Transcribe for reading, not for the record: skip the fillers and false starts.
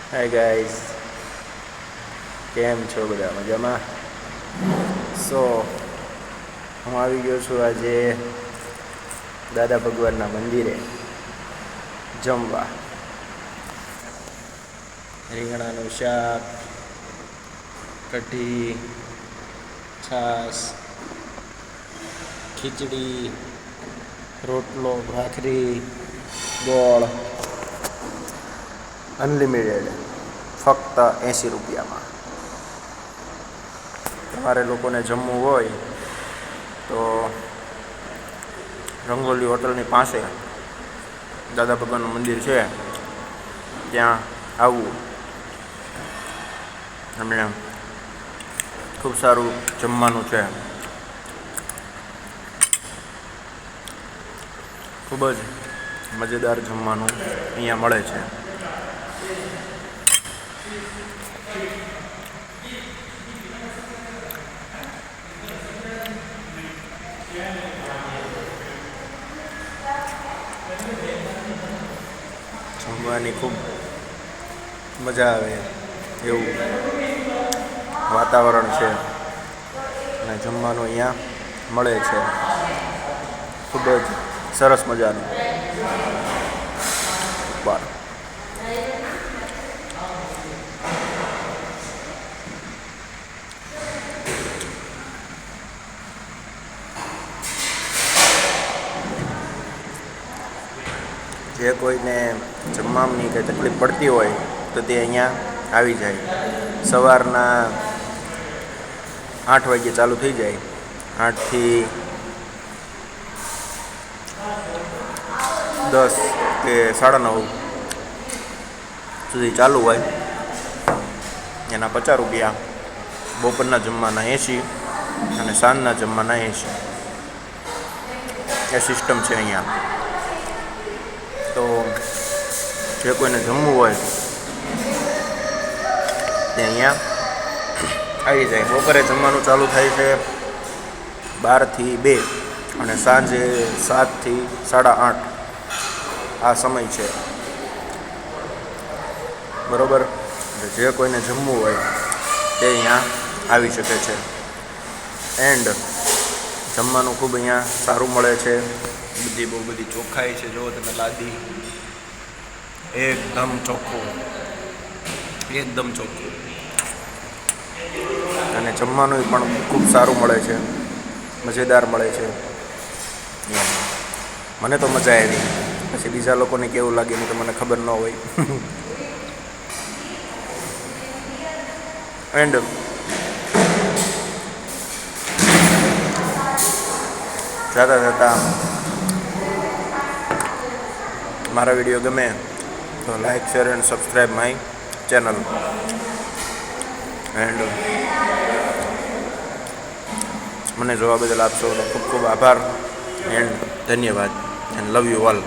Hi guys, કેમ છો બધા? મજામાં? હું આવી ગયો છું આજે દાદા ભગવાનના મંદિરે જમવા. રીંગણાનું શાક, કઢી, છાશ, ખીચડી, રોટલો, ભાખરી, ગોળ, અનલિમિટેડ, ફક્ત 80 રૂપિયામાં. તમારે લોકોને જમવું હોય તો રંગોલી હોટલની પાસે દાદા ભગવાનનું મંદિર છે, ત્યાં આવવું. એમને ખૂબ સારું જમવાનું છે, ખૂબ જ મજેદાર જમવાનું અહીંયા મળે છે. જમવાની ખૂબ મજા આવે એવું વાતાવરણ છે અને જમવાનું અહીંયા મળે છે ખૂબ જ સરસ મજાનું. બાર જે કોઈને જમવાની કંઈ તકલીફ પડતી હોય તો તે અહીંયા આવી જાય. સવારના 8 વાગ્યે ચાલુ થઈ જાય, 8 થી 10 કે 9:30 સુધી ચાલુ હોય. એના 50 રૂપિયા, બપોરના જમવાના 80 અને સાંજના જમવાના 80. એ સિસ્ટમ છે અહીંયા. તો જે કોઈને જમવું હોય તે અહીંયા આવી જાય. બપોરે જમવાનું ચાલુ થાય છે 12 થી 2 અને સાંજે 7 થી 8:30 આ સમય છે, બરાબર. જે કોઈને જમવું હોય તે અહીંયા આવી શકે છે. એન્ડ જમવાનું ખૂબ અહીંયા સારું મળે છે. બહુ બધી ચોખ્ખાઈ છે. જુઓ તમે, લાદી એકદમ ચોખ્ખું અને જમવાનું પણ ખૂબ સારું મળે છે, મજેદાર મળે છે. મને તો મજા આવી. પછી બીજા લોકોને કેવું લાગે એની તો મને ખબર ન હોય. એન્ડ જતાં મારા વિડીયો ગમે તો like, share and subscribe my channel. And મને જોવા બદલ આપ સૌનો ખૂબ ખૂબ આભાર એન્ડ ધન્યવાદ. And love you all.